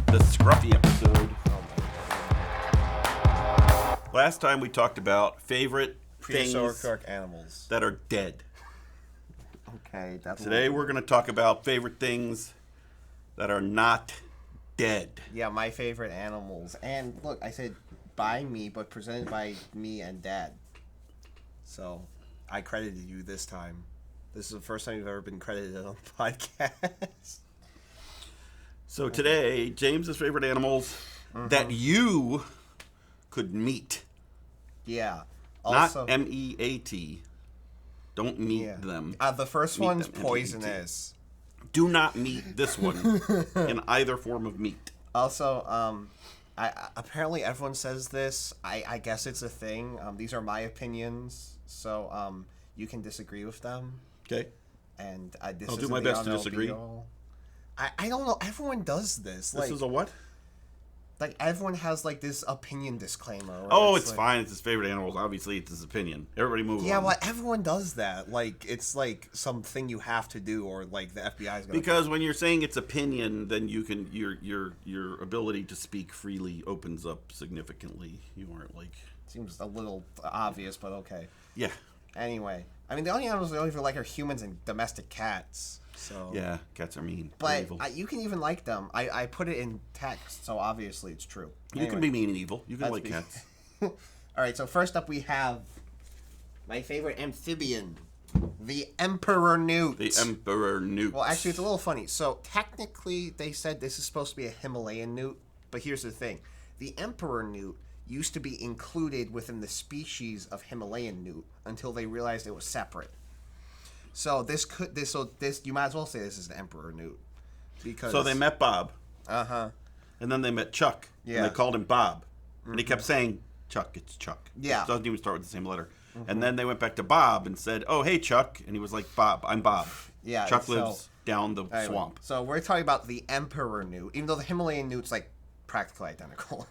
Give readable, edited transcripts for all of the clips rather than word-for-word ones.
the Scruffy episode. Oh my Last time we talked about favorite things Prehistoric animals. that are dead. Okay, that's Today we're going to talk about favorite things that are not dead. Yeah, my favorite animals. And look, I said by me, but presented by me and Dad. So I credited you this time. This is the first time you've ever been credited on the podcast. So today, James's favorite animals that you could meet. Yeah. Also, Not M-E-A-T. Don't meet them. The first Meet one's them, poisonous. Do not meet this one in either form of meat. Also, apparently everyone says this. I guess it's a thing. These are my opinions, so you can disagree with them. Okay. And this I'll do isn't my the best to all disagree. be-all. I don't know. Everyone does this. This is a what? Like everyone has like this opinion disclaimer. where Oh, it's like, fine. It's his favorite animals. Obviously, it's his opinion. Everybody move on. Yeah, well, everyone does that. Like it's like something you have to do, or like the FBI is gonna. Because when you're saying it's opinion, then you can your ability to speak freely opens up significantly. You aren't like Seems a little obvious, but okay. yeah Anyway, I mean the only animals we only like are humans and domestic cats. So yeah cats are mean. They're But evil. you can even like them. I put it in text, so obviously it's true. You can be mean and evil. You can like cats. All right, so first up we have my favorite amphibian, the emperor newt. The emperor newt. Well, actually, it's a little funny. So technically, they said this is supposed to be a Himalayan newt, but here's the thing: the emperor newt used to be included within the species of Himalayan newt until they realized it was separate. So this you might as well say this is an emperor newt, because So they met Bob, uh-huh. and then they met Chuck. Yeah. And they called him Bob, and he kept saying Chuck. It's Chuck. Yeah. It doesn't even start with the same letter. And then they went back to Bob and said, "Oh, hey, Chuck," and he was like, "Bob, I'm Bob." Yeah, Chuck so- lives down the Anyway, swamp. So we're talking about the emperor newt, even though the Himalayan newt's like practically identical.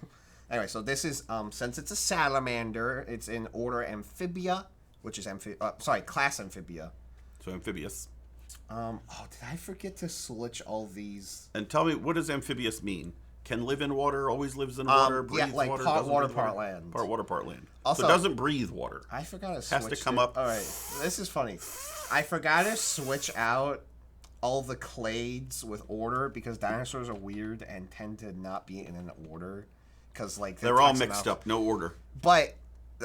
Anyway, so this is since it's a salamander, it's in order Amphibia, which is class Amphibia. So amphibious. Did I forget to switch all these? And tell me, what does amphibious mean? Can live in water, always lives in water, breathes like water, part doesn't water, breathe part land. Part water, part land. Also- so it doesn't breathe water. I forgot to Has switch to come it. up. All right, this is funny. I forgot to switch out all the clades with order because dinosaurs are weird and tend to not be in an order because like They're all taxonomic- mixed up, no order. But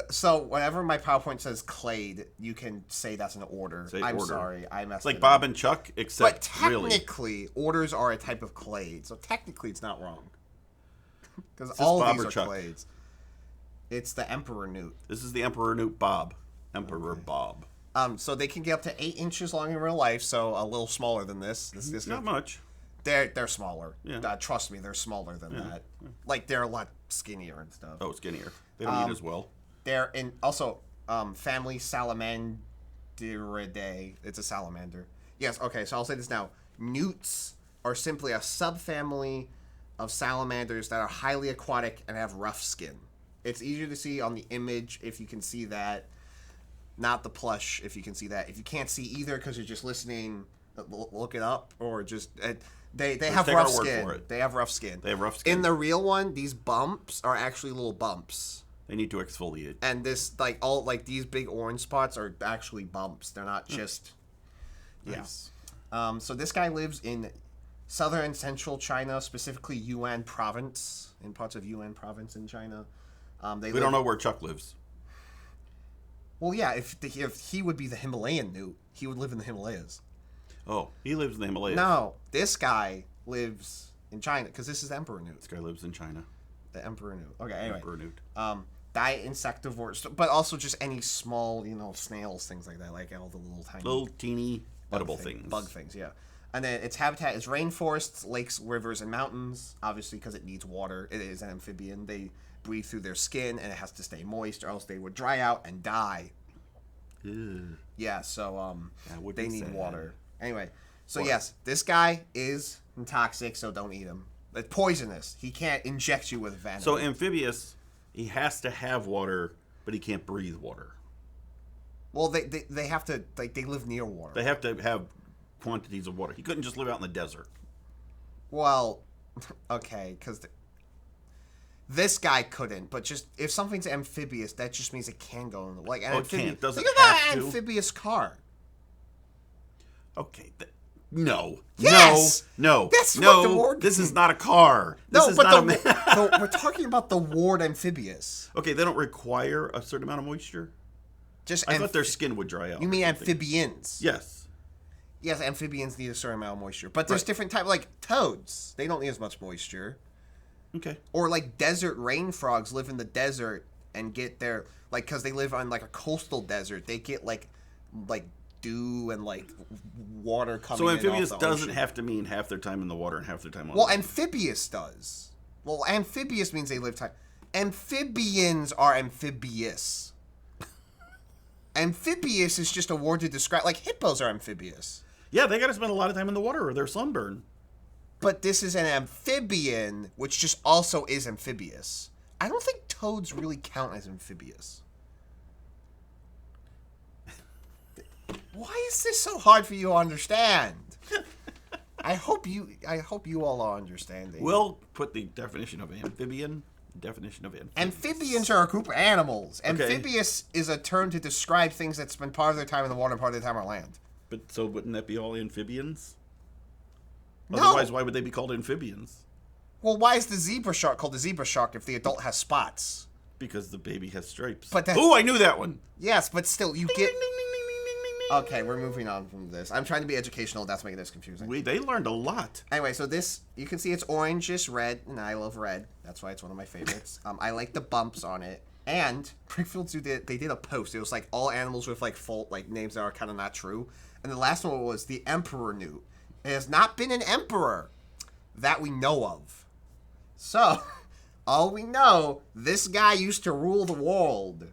so whenever my PowerPoint says clade, you can say that's an order. Say I'm order. sorry, I messed It's like it Bob up. and Chuck, But except really. technically, orders are a type of clade, so technically it's not wrong. Because this all Bob these or are Chuck? clades. It's the emperor newt. This is the Emperor Newt Bob. Emperor Bob. So they can get up to 8 inches long in real life, so a little smaller than this. This Not much. They're smaller. Yeah. Trust me, they're smaller than that. Like they're a lot skinnier and stuff. Oh, skinnier. They don't eat as well. They're in also family Salamanderidae. It's a salamander. Yes. Okay. So I'll say this now. Newts are simply a subfamily of salamanders that are highly aquatic and have rough skin. It's easier to see on the image if you can see that. Not the plush if you can see that. If you can't see either because you're just listening, look it up or just they have take rough our word skin. for it. They have rough skin. They have rough skin. In the real one, these bumps are actually little bumps. They need to exfoliate. And this these big orange spots are actually bumps. They're not just Nice. So this guy lives in southern and central China, specifically Yunnan province, in parts of Yunnan province in China. We don't know where Chuck lives. Well, yeah, if he would be the Himalayan newt, he would live in the Himalayas. Oh, he lives in the Himalayas. No, this guy lives in China because this is the Emperor newt. This guy lives in China. The Emperor newt. Okay, anyway. Emperor Newt. Diet insectivores, but also just any small, snails, things like that, like all the little tiny Little teeny edible things. Bug things, yeah. And then its habitat is rainforests, lakes, rivers, and mountains. Obviously, because it needs water. It is an amphibian. They breathe through their skin, and it has to stay moist, or else they would dry out and die. Ew. Yeah, so That would they be need sad. water. Anyway, so Water. yes, this guy is toxic, so don't eat him. It's poisonous. He can't inject you with venom. So amphibious, he has to have water, but he can't breathe water. well, they have to they live near water. They have to have quantities of water. He couldn't just live out in the desert. Well, Okay, because this guy couldn't. But just if something's amphibious, that just means it can go in the like an Oh, it amphibious. can't. Does it Think about have an to? amphibious car. Okay. No. Yes! No. That's no. what the word This is means. not a car. This No, is but not a we're talking about the ward amphibious. Okay, they don't require a certain amount of moisture. Just I thought their skin would dry out. You mean or something. amphibians? Yes. Yes, amphibians need a certain amount of moisture, but there's Right. different types. Like toads, they don't need as much moisture. Okay. Or like desert rain frogs live in the desert and get their like because they live on like a coastal desert. They get like dew and like water coming. So in amphibious off the doesn't ocean. have to mean half their time in the water and half their time on Well, land. amphibious does. Well, amphibious means they live time. Amphibians are amphibious. Amphibious is just a word to describe. Like hippos are amphibious. Yeah, they got to spend a lot of time in the water or they're sunburned. But this is an amphibian, which just also is amphibious. I don't think toads really count as amphibious. Why is this so hard for you to understand? I hope you all are understanding. We'll put the definition of amphibian, Amphibians are a group of animals. Okay. Amphibious is a term to describe things that spend part of their time in the water and part of their time on land. But so wouldn't that be all amphibians? No. Otherwise, why would they be called amphibians? Well, why is the zebra shark called a zebra shark if the adult has spots? Because the baby has stripes. But that's- Oh, I knew that one. Yes, but still, you Ding, get... ding, ding, ding, ding, ding, ding, ding. Okay, we're moving on from this. I'm trying to be educational. That's making this confusing. They learned a lot. Anyway, so this, you can see it's orangish red, and I love red. That's why it's one of my favorites. I like the bumps on it. And Brickfield Zoo they did a post. It was like all animals with like names that are kind of not true. And the last one was the emperor newt. It has not been an emperor that we know of. So, all we know, this guy used to rule the world.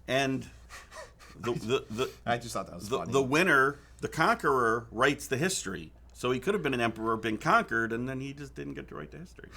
And the I just thought that was funny. the winner, the conqueror, writes the history. So he could have been an emperor, been conquered, and then he just didn't get to write the history.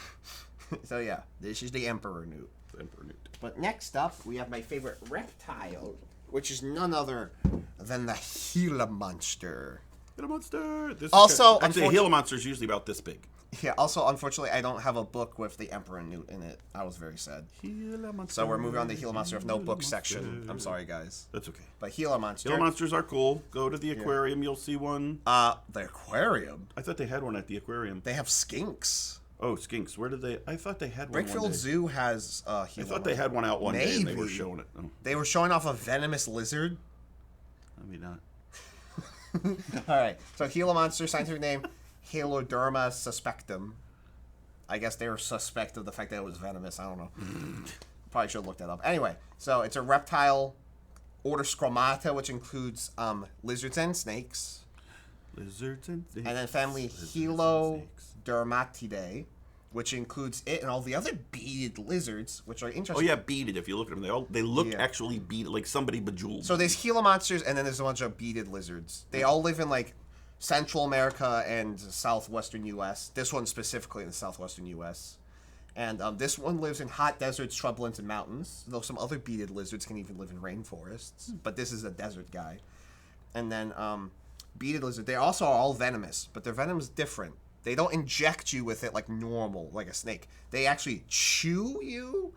So yeah, this is the emperor newt. The emperor Newt. But next up, we have my favorite reptile, which is none other than the Gila monster. Gila monster. This Also, is actually, a Gila monster is usually about this big. Yeah, also, unfortunately, I don't have a book with the emperor newt in it. I was very sad. Gila monster. So we're moving on to Gila monster with no book section. I'm sorry, guys. That's okay. But Gila monster. Gila monsters are cool. Go to the aquarium, you'll see one. The aquarium. I thought they had one at the aquarium. They have skinks. Oh, skinks. Where did they? I thought they had one. Brickfield Zoo has Gila. I thought they had one out one day and they were Maybe. showing it. Oh, They were showing off a venomous lizard. maybe not. All right. So Gila monster, scientific name, Haloderma suspectum. I guess they were suspect of the fact that it was venomous. I don't know. Probably should have looked that up. Anyway, so it's a reptile, order Scromata, which includes lizards and snakes. Lizards and snakes. And then family Lizards and snakes. Helodermatidae, which includes it and all the other beaded lizards, which are Oh interesting. yeah, beaded. If you look at them, they look Yeah. actually beaded, like somebody bejeweled. So there's Gila monsters, and then there's a bunch of beaded lizards. They all live in like Central America and southwestern U.S. This one specifically in the southwestern U.S. And this one lives in hot deserts, shrublands, and mountains. Though some other beaded lizards can even live in rainforests. But this is a desert guy. And then beaded lizard. They also are all venomous, but their venom is different. They don't inject you with it like normal, like a snake. They actually chew you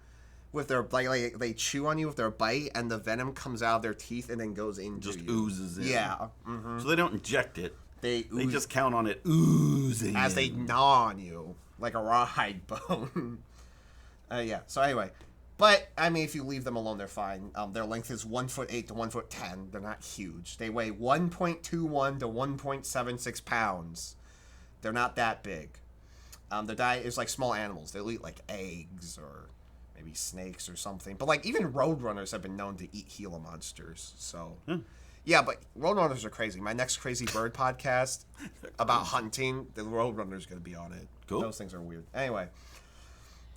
with their like they chew on you with their bite, and the venom comes out of their teeth and then goes into just you. oozes in. Yeah. So they don't inject it. They They ooze just count on it oozing as they in. gnaw on you like a rawhide bone. Yeah. So anyway, but I mean, if you leave them alone, they're fine. Their length is 1'8" to 1'10". They're not huge. They weigh 1.21 to 1.76 pounds. They're not that big. Their diet is like small animals. They'll eat like eggs or maybe snakes or something. But like even roadrunners have been known to eat Gila monsters. So. Yeah, but roadrunners are crazy. My next Crazy Bird podcast about hunting, the roadrunner's going to be on it. Cool. Those things are weird. Anyway,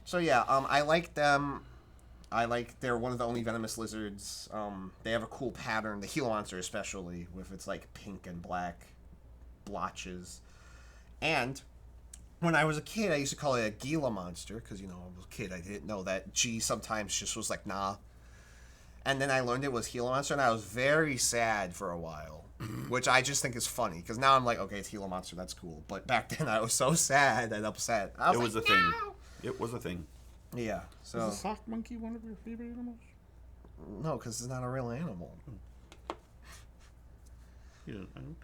so yeah, I like them. They're one of the only venomous lizards. They have a cool pattern. The Gila monster especially, with its like pink and black blotches. And when I was a kid, I used to call it a Gila monster because, you know, I was a kid. I didn't know that G sometimes just was like, nah. And then I learned it was Gila Monster, and I was very sad for a while, which I just think is funny because now I'm like, okay, it's Gila Monster, that's cool. But back then I was so sad and upset. I It was a like, thing. "No!" It was a thing. Yeah. Is So a sock monkey one of your favorite animals? no, because it's not a real animal. Yeah,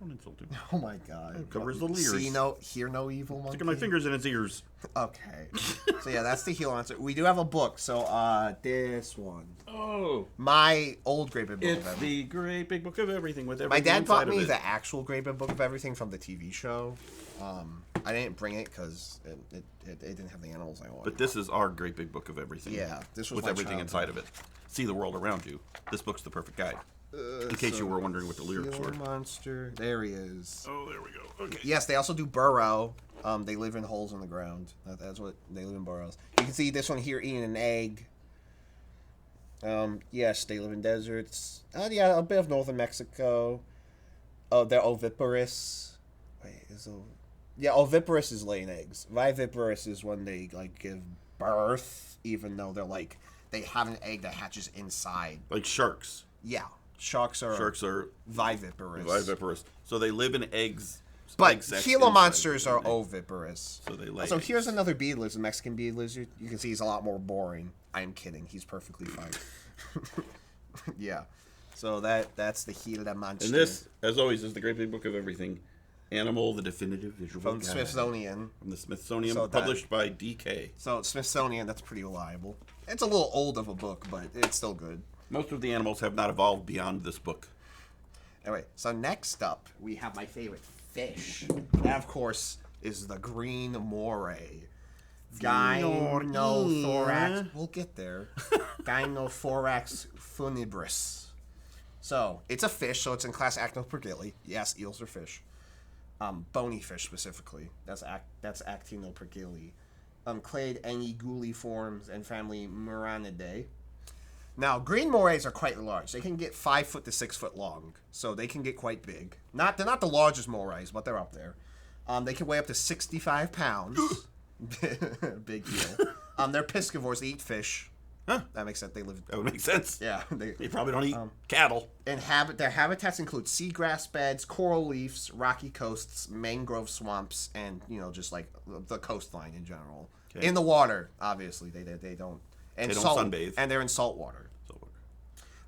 don't insult him. Oh my god. It covers the ears. See no, hear no evil monkey. Sticking my fingers in its ears. Okay. So yeah, that's the Gila Monster. We do have a book. So this one, Oh, my old Great Big Book of it's Everything. the great big book of everything with My everything dad inside bought of me it. the actual Great Big Book of Everything from the TV show. I didn't bring it because it didn't have the animals I wanted. But this is our great big book of everything. Yeah, this was with my everything inside of it. See the world around you. This book's the perfect guide. In case you were wondering what the lyrics Gila were. Monster. There he is. Oh, there we go. Okay. Yes, they also do burrow. They live in holes in the ground. That's what they live in burrows. You can see this one here eating an egg. Yes, they live in deserts. Yeah, a bit of northern Mexico. Oh, they're oviparous. Wait, oviparous is laying eggs. Viviparous is when they like give birth, even though they're like they have an egg that hatches inside. Like sharks. Yeah, sharks are viviparous. Viviparous. So they live in eggs. But egg sacs Gila inside monsters the are egg. oviparous. So they lay So eggs. here's another bead lizard, Mexican bead lizard. You can see he's a lot more boring. I am kidding. He's perfectly fine. Yeah. So that's the Gila monster. And this, as always, is the great big book of everything. Animal, the definitive visual from guide. Smithsonian. From the Smithsonian, So that- published by DK. So Smithsonian, that's pretty reliable. It's a little old of a book, but it's still good. Most of the animals have not evolved beyond this book. Anyway, so next up we have my favorite fish. That of course is the green moray. Gynothorax. We'll get there. Gynothorax funibris. So it's a fish, so it's in class Actinopergilli. Yes, eels are fish. Bony fish specifically. That's Actinopergilli. Clade Anguilliformes and family Muranidae. Now, green morays are quite large. They can get 5 foot to 6 foot long, so they can get quite big. They're not the largest morays, but they're up there. They can weigh up to 65 pounds. Big deal. They're piscivores. They eat fish. Huh. That makes sense. They live. That would make sense. Yeah. They probably don't eat cattle. Their habitats include seagrass beds, coral reefs, rocky coasts, mangrove swamps, and just like the coastline in general. Okay. In the water, obviously, they don't. And They don't salt, sunbathe. and they're in salt water. So,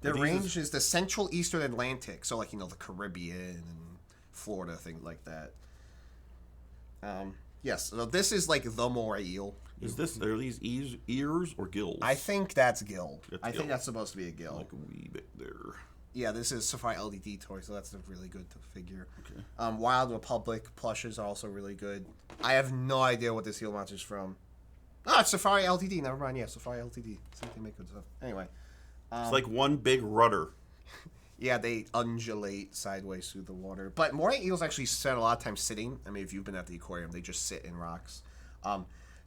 Their these range is the central eastern Atlantic, so like the Caribbean and Florida, things like that. Yes, so this is like the moray eel. are these ears or gills? I think that's gill. It's I think gill. that's supposed to be a gill. like a wee bit there. Yeah, this is Safari LDD toy, so that's really good to figure. Okay. Wild Republic plushes are also really good. I have no idea what this heel monster's from. Ah, it's Safari LTD. Never mind. Yeah, Safari LTD. See if they make good stuff. Anyway. It's like one big rudder. Yeah, they undulate sideways through the water. But moray eels actually spend a lot of time sitting. I mean, if you've been at the aquarium, they just sit in rocks.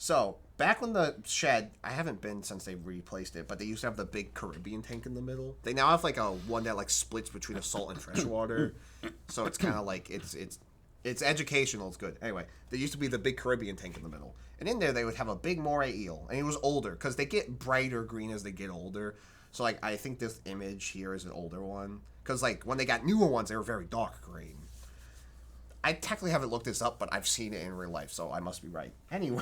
So, back when the shed, I haven't been since they replaced it, but they used to have the big Caribbean tank in the middle. They now have like a one that like splits between a salt and freshwater. So it's kind of like, it's educational, it's good. Anyway, there used to be the big Caribbean tank in the middle. And in there, they would have a big moray eel. And he was older, because they get brighter green as they get older. So, like, I think this image here is an older one. Because, like, when they got newer ones, they were very dark green. I technically haven't looked this up, but I've seen it in real life, so I must be right. Anyway,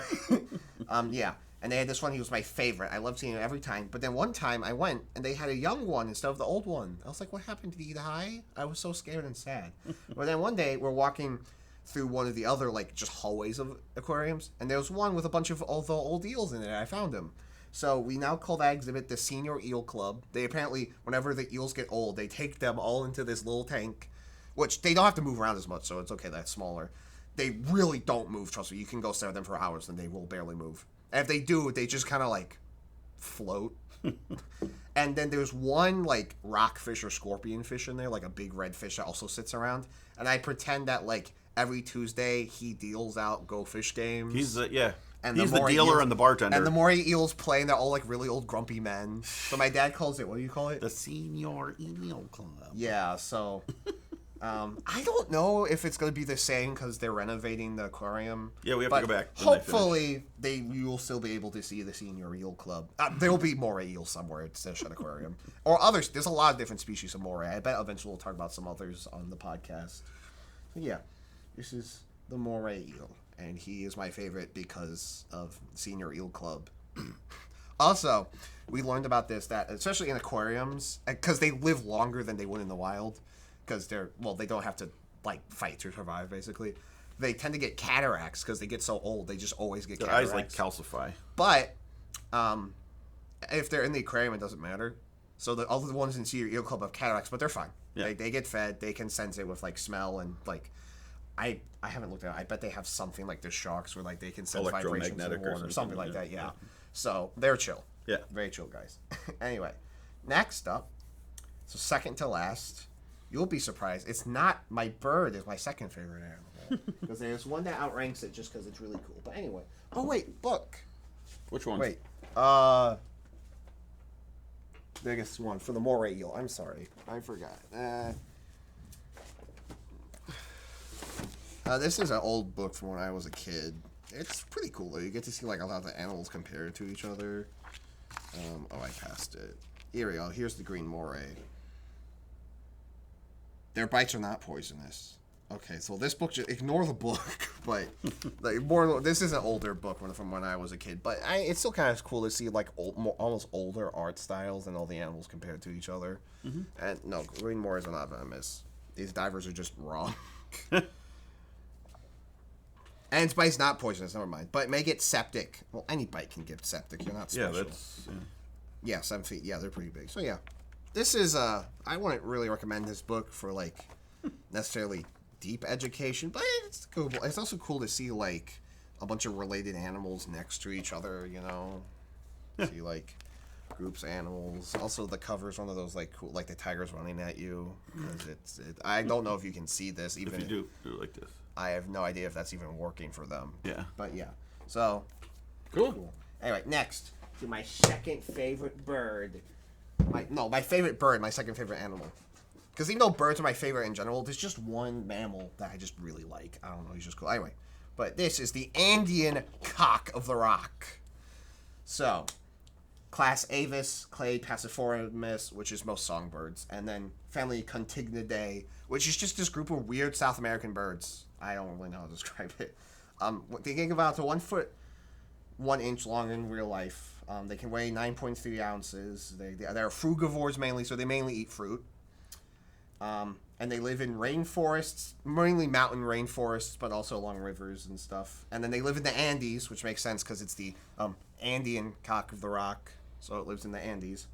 yeah. And they had this one, he was my favorite. I loved seeing it every time. But then one time I went, and they had a young one instead of the old one. I was like, what happened? Did he die? I was so scared and sad. But then one day, we're walking through one of the other, like, just hallways of aquariums, and there was one with a bunch of all the old eels in it. I found him. So we now call that exhibit the Senior Eel Club. They apparently, whenever the eels get old, they take them all into this little tank, which they don't have to move around as much, so it's okay that's smaller. They really don't move, trust me. You can go stare at them for hours, and they will barely move. And if they do, they just kind of, like, float. And then there's one, like, rockfish or scorpion fish in there, like a big red fish that also sits around. And I pretend that, like, every Tuesday he deals out Go Fish games. He's the moray dealer eels- and the bartender. And the moray eels play, and they're all, like, really old grumpy men. So my dad calls it, what do you call it? The Senior Eel Club. Yeah, so I don't know if it's going to be the same because they're renovating the aquarium. Yeah, we have but to go back when they hopefully, you'll still be able to see the senior eel club. There will be moray eels somewhere at Shed Aquarium or others. There's a lot of different species of moray. I bet eventually we'll talk about some others on the podcast. So yeah, this is the moray eel, and he is my favorite because of senior eel club. Also, we learned about this that especially in aquariums, because they live longer than they would in the wild. Because they don't have to like fight to survive. Basically, they tend to get cataracts because they get so old. They just always get Their cataracts. eyes like calcify. But if they're in the aquarium, it doesn't matter. So all the ones in Senior Eel Club have cataracts, but they're fine. Yeah. They get fed. They can sense it with like smell and like. I haven't looked at it. I bet they have something like the sharks where like they can sense vibrations in the Electromagnetic or water, something like yeah. that. Yeah. So they're chill. Yeah. Very chill guys. Anyway, next up, so second to last. You'll be surprised. It's not my bird. Is my second favorite animal because there's one that outranks it just because it's really cool. But anyway, oh wait, book. Which one? Wait, biggest one for the moray eel. I'm sorry, I forgot. This is an old book from when I was a kid. It's pretty cool though. You get to see like a lot of the animals compared to each other. I passed it. Here we go. Here's the green moray. Their bites are not poisonous. Okay, so this book, just ignore the book, but like this is an older book from when I was a kid, but it's still kind of cool to see like almost older art styles and all the animals compared to each other. Mm-hmm. And no, green morays are not venomous. These divers are just wrong. And its bite's not poisonous, never mind. But it may get septic. Well, any bite can get septic. You're not special. Yeah, that's... Yeah, 7 feet. Yeah, they're pretty big. So yeah. This is, I wouldn't really recommend this book for, like, necessarily deep education, but it's cool. It's also cool to see, like, a bunch of related animals next to each other, you know? See, like, groups of animals. Also, the cover's one of those, like, cool, like the tiger's running at you. Because I don't know if you can see this. Even if you do it like this. I have no idea if that's even working for them. Yeah. But, yeah. So, cool. Anyway, next to my second favorite bird. My favorite bird, my second favorite animal. Because even though birds are my favorite in general, there's just one mammal that I just really like. I don't know, he's just cool. Anyway, but this is the Andean cock of the rock. So, class Avis, clade Passeriformis, which is most songbirds, and then family Contignidae, which is just this group of weird South American birds. I don't really know how to describe it. They can get about to 1 foot 1 inch long in real life. They can weigh 9.3 ounces. They're frugivores mainly, so they mainly eat fruit. And they live in rainforests, mainly mountain rainforests, but also along rivers and stuff. And then they live in the Andes, which makes sense because it's the Andean cock of the rock, so it lives in the Andes.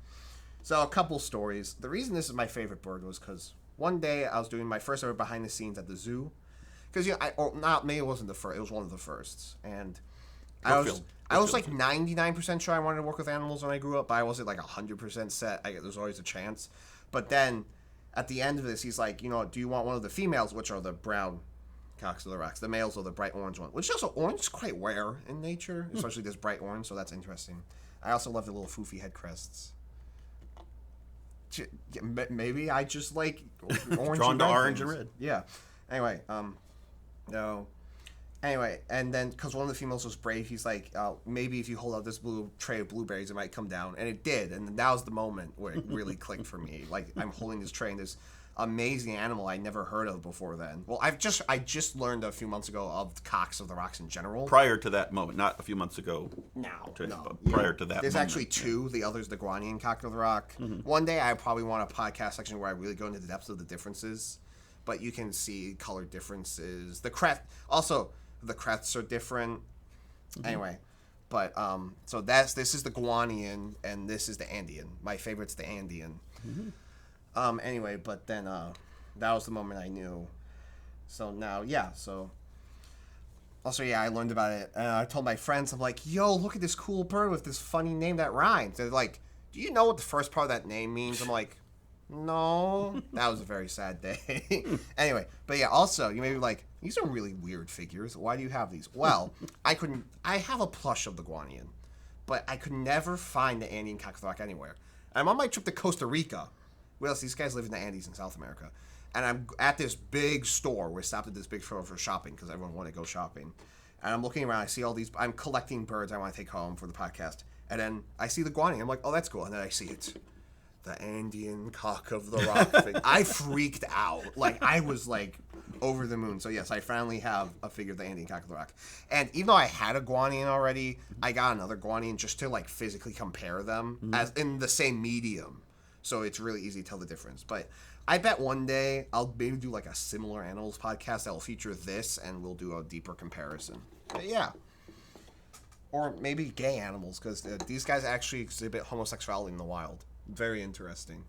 So a couple stories. The reason this is my favorite bird was because one day I was doing my first ever behind the scenes at the zoo. Because maybe it wasn't the first, it was one of the firsts, and I was like 99% sure I wanted to work with animals when I grew up, but I wasn't like 100% set. There's always a chance. But then at the end of this, he's like, do you want one of the females, which are the brown cocks of the rocks? The males are the bright orange one, which also orange is quite rare in nature, especially this bright orange, so that's interesting. I also love the little foofy head crests. Maybe I just like orange drawn and to red orange things. and red. Yeah. Anyway, no. Anyway, and then because one of the females was brave, he's like, maybe if you hold out this blue tray of blueberries, it might come down, and it did. And that was the moment where it really clicked for me. Like I'm holding this tray, and this amazing animal I never heard of before then. Well, I just learned a few months ago of cocks of the rocks in general. Prior to that moment, not a few months ago. No. But prior to that There's moment. actually two. The other's the Guaranian cock of the rock. Mm-hmm. One day I probably want a podcast section where I really go into the depths of the differences. But you can see color differences. The crests are different. Mm-hmm. Anyway, but so this is the Guaranian and this is the Andean. My favorite's the Andean. Mm-hmm. Anyway, but then that was the moment I knew. So now, I learned about it, and I told my friends, I'm like, yo, look at this cool bird with this funny name that rhymes. They're like, do you know what the first part of that name means? I'm like, no. That was a very sad day. Anyway, but yeah, also, you may be like, these are really weird figures. Why do you have these? Well, I have a plush of the Guaranian, but I could never find the Andean cock of the rock anywhere. I'm on my trip to Costa Rica. Well, these guys live in the Andes in South America. and I'm at this big store. We stopped at this big store for shopping because everyone wanted to go shopping. And I'm looking around. I see all these. I'm collecting birds I want to take home for the podcast. And then I see the guanine. I'm like, oh, that's cool. And then I see it. The Andean cock of the rock thing. I freaked out. Like, I was, like, over the moon. So, yes, I finally have a figure of the Andean cock of the rock. And even though I had a guanine already, I got another guanine just to, like, physically compare them as in the same medium. So it's really easy to tell the difference. But I bet one day I'll maybe do, like, a similar animals podcast that will feature this, and we'll do a deeper comparison. But, yeah. Or maybe gay animals, because these guys actually exhibit homosexuality in the wild. Very interesting.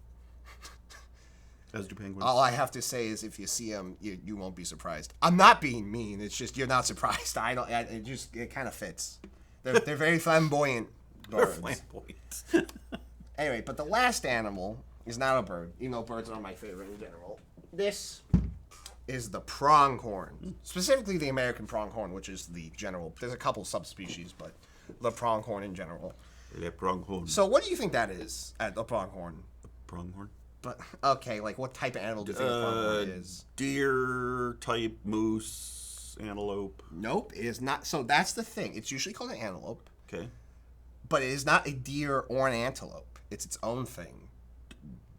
As do penguins. All I have to say is, if you see them, you won't be surprised. I'm not being mean. It's just you're not surprised. It kind of fits. They're very flamboyant birds. They're flamboyant. Anyway, but the last animal is not a bird, even though birds are my favorite in general. This is the pronghorn, specifically the American pronghorn, which is the general. There's a couple subspecies, but the pronghorn in general. Le pronghorn. So, what do you think that is at the pronghorn? Pronghorn? But okay, like what type of animal do you think a pronghorn is? Deer type, moose, antelope. Nope, it is not. So that's the thing. It's usually called an antelope, Okay. but it is not a deer or an antelope. It's its own thing.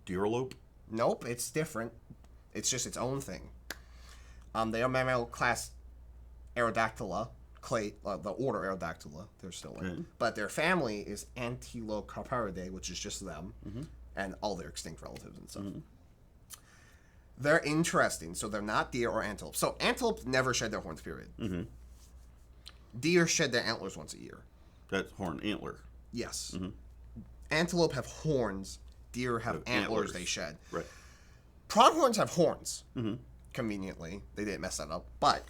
Deerlope? Nope, it's different. It's just its own thing. They are mammal class Aerodactyla, the order Aerodactyla. They're still in, Okay. but their family is Antilocarparidae, which is just them, and all their extinct relatives and stuff. They're interesting. So they're not deer or antelope. So antelope never shed their horns. Period. Deer shed their antlers once a year. That's horn antler. Yes. Antelope have horns. Deer have antlers they shed. Right. Pronghorns have horns. Conveniently, they didn't mess that up, but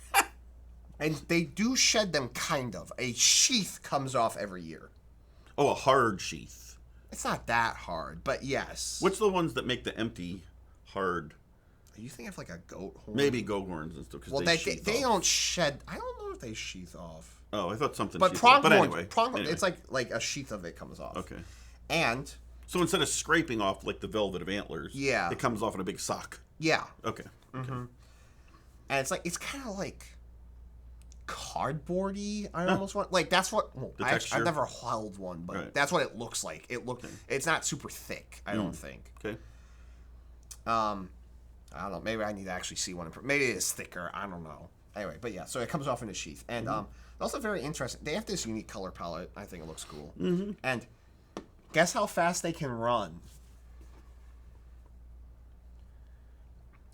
and they do shed them kind of. A sheath comes off every year. Oh, a hard sheath. It's not that hard, but yes. What's the ones that make the empty hard? Are you thinking of like a goat horn? Maybe goat horns and stuff. Well, they don't shed. I don't know if they sheath off. Oh, I thought something. But sheathed off. pronghorn, Anyway. it's like a sheath of it comes off. Okay. And So instead of scraping off like the velvet of antlers, Yeah. it comes off in a big sock. yeah, Okay. and it's kind of like cardboardy. I almost want like that's what texture? I've never held one, but Right. that's what it looks like. It's not super thick. I don't think. Okay. I don't know. Maybe I need to actually see one. Maybe it is thicker. I don't know. Anyway, but yeah, so it comes off in a sheath, and also very interesting. They have this unique color palette. I think it looks cool. And guess how fast they can run?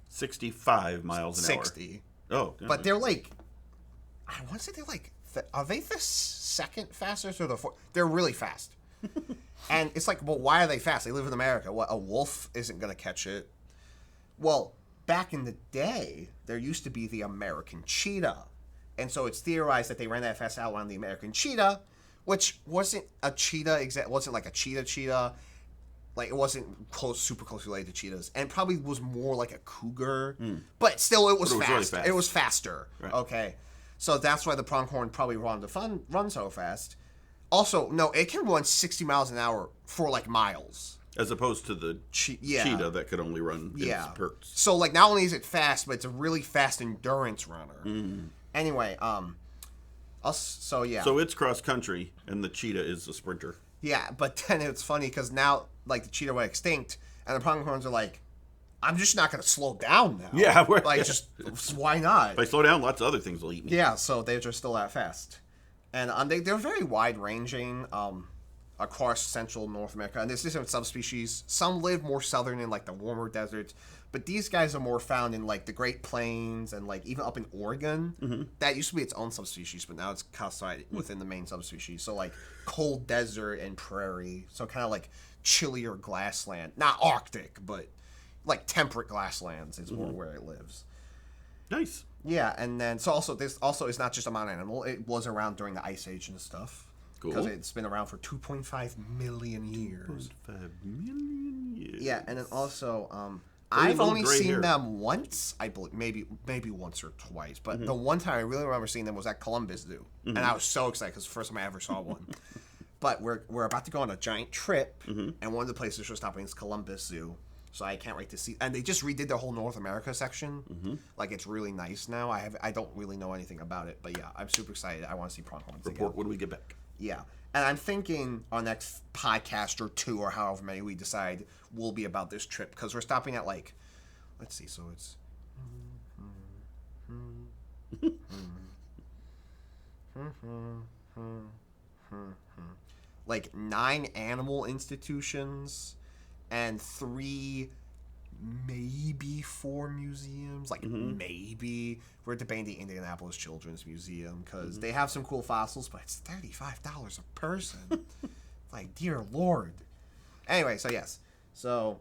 65 miles an 60. hour. Oh. But they're like, I want to say they're like, are they the second fastest or the fourth? They're really fast. And it's like, well, why are they fast? They live in America. What, a wolf isn't going to catch it. Well, back in the day, there used to be the American cheetah. And so it's theorized that they ran that fast out on the American cheetah, which wasn't a cheetah, wasn't like a cheetah. Like, it wasn't super close related to cheetahs. And probably was more like a cougar. But still, it was, But it was fast. really fast. It was faster. Right. Okay. So that's why the pronghorn probably wanted to run so fast. Also, no, it can run 60 miles an hour for, like, miles. As opposed to the cheetah that could only run in spurts. So, like, not only is it fast, but it's a really fast endurance runner. Anyway, so, yeah. So it's cross country, and the cheetah is a sprinter. Yeah, but then it's funny because now, like, the cheetah went extinct, and the pronghorns are like, I'm just not going to slow down now. Yeah, like, just, why not? If I slow down, lots of other things will eat me. Yeah, so they're just still that fast. And they're very wide-ranging across central North America. And there's different subspecies. Some live more southern in, like, the warmer deserts. But these guys are more found in, like, the Great Plains and, like, even up in Oregon. That used to be its own subspecies, but now it's classified within the main subspecies. So, like, cold desert and prairie. So kind of like chillier grassland. Not Arctic, but, like, temperate grasslands is more where it lives. Nice. Yeah, and then so also this also is not just a mountain animal. It was around during the Ice Age and stuff. Cool. Because it's been around for 2.5 million years. 5 million years. Yeah, and then also Very I've little only gray seen hair. them once, I believe, maybe once or twice. But the one time I really remember seeing them was at Columbus Zoo, and I was so excited because it's the first time I ever saw one. But we're about to go on a giant trip, and one of the places we're stopping is Columbus Zoo. So I can't wait to see. And they just redid their whole North America section. Mm-hmm. Like, it's really nice now. I don't really know anything about it, but yeah, I'm super excited. I want to see Pronghorns again. Report when we get back. Yeah. And I'm thinking our next podcast or two, or however many we decide, will be about this trip, because we're stopping at, like, let's see, so it's like 9 animal institutions and 3, maybe 4 museums. Like, maybe. We're debating the Indianapolis Children's Museum, because they have some cool fossils, but it's $35 a person. Like, dear Lord. Anyway, so yes. So,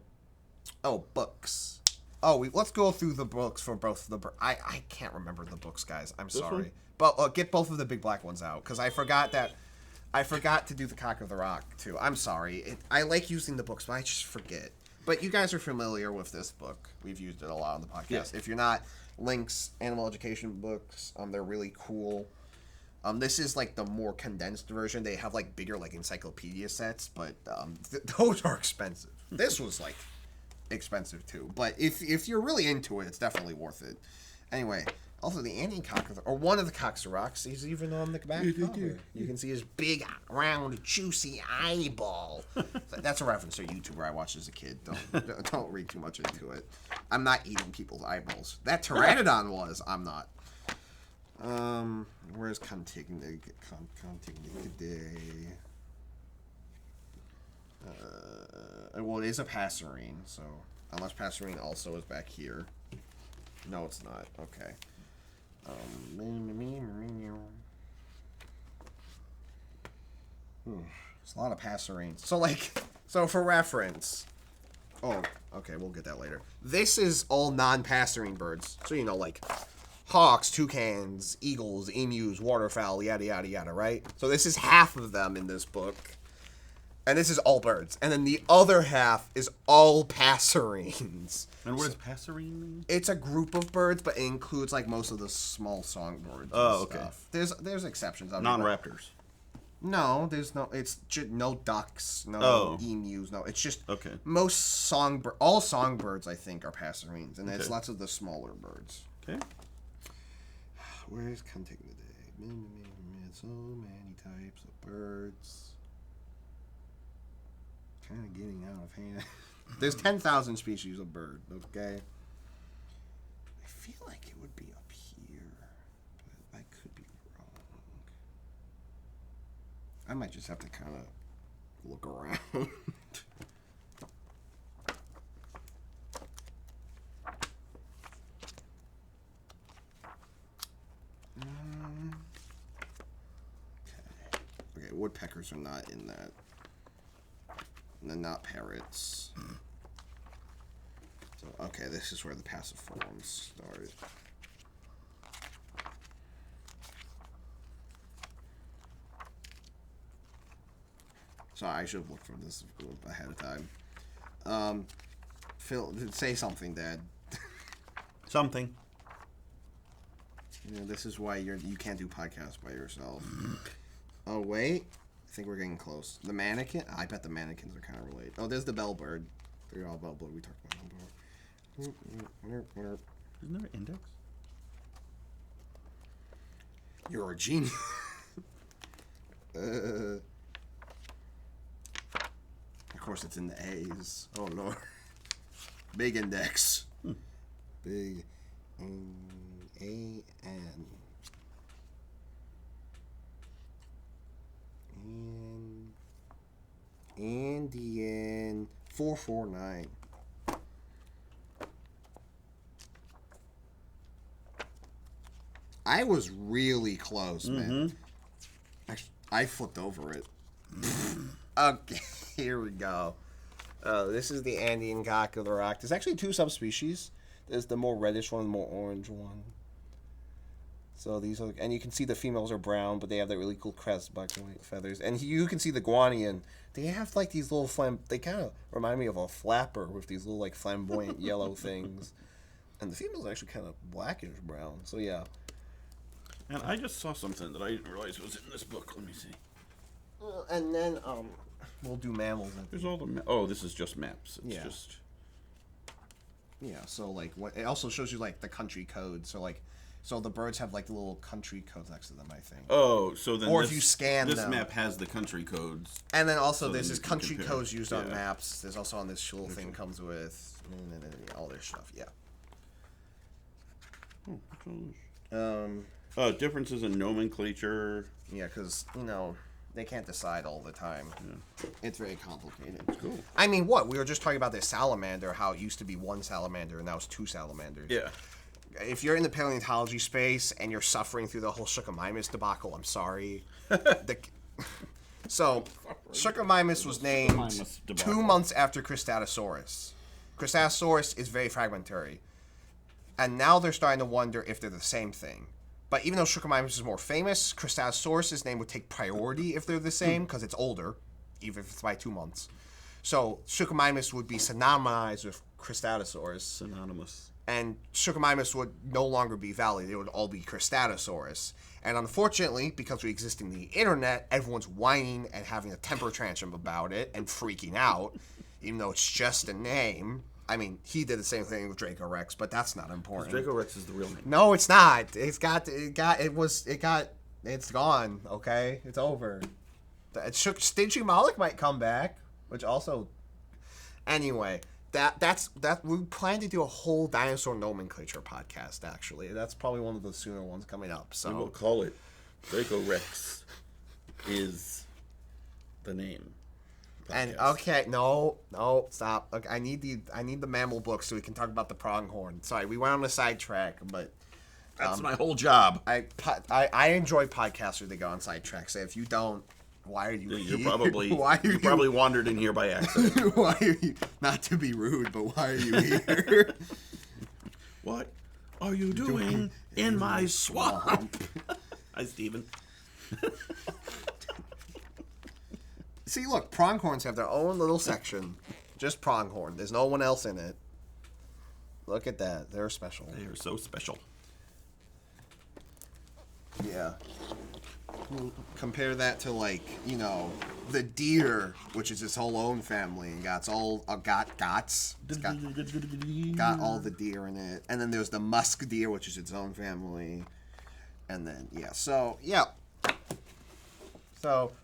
books. Let's go through the books for both the... I can't remember the books, guys. I'm sorry. one? But get both of the big black ones out, because I forgot to do the Cock of the Rock, too. I'm sorry. I like using the books, but I just forget. But you guys are familiar with this book. We've used it a lot on the podcast. Yeah. If you're not, Link's animal education books, they're really cool. This is, like, the more condensed version. They have, like, bigger, like, encyclopedia sets, but those are expensive. This was, like, expensive, too. But if you're really into it, it's definitely worth it. Anyway, also the Andean cock, or one of the cocks of rocks, is even on the back cover. You can see his big, round, juicy eyeball. That's a reference to a YouTuber I watched as a kid. Don't read too much into it. I'm not eating people's eyeballs. That Pteranodon was. I'm not. Where's Contigny today? Well, it is a passerine, so unless passerine also is back here. No, it's not. Okay. There's a lot of passerines. So for reference. Oh, okay, we'll get that later. This is all non-passerine birds. So, like hawks, toucans, eagles, emus, waterfowl, yada, yada, yada, right? So this is half of them in this book. And this is all birds. And then the other half is all passerines. And what does passerine mean? It's a group of birds, but it includes, like, most of the small songbirds. Oh, and okay. Stuff. There's exceptions. Non-raptors. No, there's no. It's just no ducks, no emus, no. It's just Okay. most all songbirds, I think, are passerines, and there's Okay. lots of the smaller birds. Okay. Where's Contigny today? So many types of birds. Kind of getting out of hand. There's 10,000 species of bird, okay? I feel like it would be up here, but I could be wrong. I might just have to kind of look around. Okay, woodpeckers are not in that. And they're not parrots. So, okay, this is where the passive forms start. So I should have looked for this ahead of time. Phil, say something, Dad. Something. This is why you can't do podcasts by yourself. Oh, wait. I think we're getting close. The mannequin? I bet the mannequins are kind of related. Oh, there's the bellbird. They're all bellbird. We talked about bellbird. Isn't there an index? You're a genius. Of course, it's in the A's. Oh, Lord. Big index. Big A-N. Andean 449. I was really close, man. Actually, I flipped over it. Okay, here we go. This is the Andean cock of the rock. There's actually 2 subspecies. There's the more reddish one and the more orange one. So these are, and you can see the females are brown, but they have that really cool crest, black and white feathers. And you can see the guardian. They have like these little they kind of remind me of a flapper with these little like flamboyant yellow things. And the female's actually kind of blackish brown. So yeah. And I just saw something that I didn't realize was in this book. Let me see. And then we'll do mammals. There's all the. Oh, this is just maps. It's Yeah. just. Yeah, so like what it also shows you like the country code. So like, so the birds have like the little country codes next to them, I think. Oh, so then Or if you scan this them. map has the country codes. And then also So there's then this you can country compare. codes used on Yeah. maps. There's also on this little thing comes with all their stuff. Yeah. Differences in nomenclature. Yeah, because they can't decide all the time. It's very complicated. Cool. I mean, what we were just talking about this salamander, how it used to be one salamander and now it's two salamanders. Yeah. If you're in the paleontology space and you're suffering through the whole Suchomimus debacle, I'm sorry. So, Suchomimus was named Suchomimus debacle. 2 months after Cristatosaurus. Cristatosaurus is very fragmentary. And now they're starting to wonder if they're the same thing. But even though Suchomimus is more famous, Cristatosaurus' name would take priority if they're the same, because it's older, even if it's by 2 months. So, Suchomimus would be synonymized with Cristatosaurus. Synonymous. And Suchomimus would no longer be valid. It would all be Cristatosaurus. And unfortunately, because we exist in the internet, everyone's whining and having a temper tantrum about it and freaking out, even though it's just a name. I mean, he did the same thing with Draco Rex, but that's not important. Draco Rex is the real name. No, it's not. It's gone. Okay, it's over. Stingy Moloch might come back, which also. Anyway, that's we plan to do a whole dinosaur nomenclature podcast. Actually, that's probably one of the sooner ones coming up. We will So call it Draco Rex is the name. and Podcast. okay, no, stop. Okay, I need the mammal book so we can talk about the pronghorn. Sorry, we went on a sidetrack, but. That's my whole job. I enjoy podcasts where they go on sidetracks. If you don't, why are you You're here? probably you probably wandered in here by accident. why are you not to be rude, but why are you here? What are you doing in my swamp? Hi, Steven. See, look, pronghorns have their own little section. Just pronghorn. There's no one else in it. Look at that. They're special. They are so special. Yeah. Compare that to the deer, which is its whole own family, and got all gots. It's got all the deer in it, and then there's the musk deer, which is its own family, and then So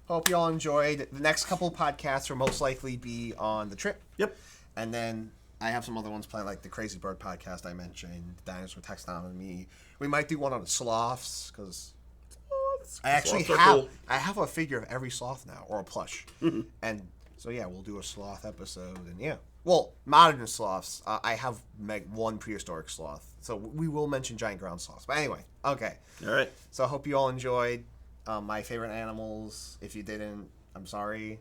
hope you all enjoyed. The next couple podcasts will most likely be on the trip. Yep. And then I have some other ones planned, like the Crazy Bird podcast I mentioned, Dinosaur Taxonomy. We might do one on the sloths, because I actually Sloths are cool. I have a figure of every sloth now, or a plush. And so, yeah, we'll do a sloth episode. And, yeah. Well, modern sloths. I have one prehistoric sloth. So we will mention giant ground sloths. But anyway, okay. All right. So I hope you all enjoyed my favorite animals. If you didn't, I'm sorry.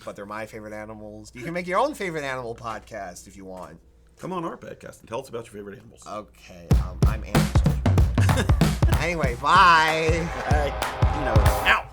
But they're my favorite animals. You can make your own favorite animal podcast if you want. Come on our podcast and tell us about your favorite animals. Okay, I'm Andy. Anyway, bye. Ow.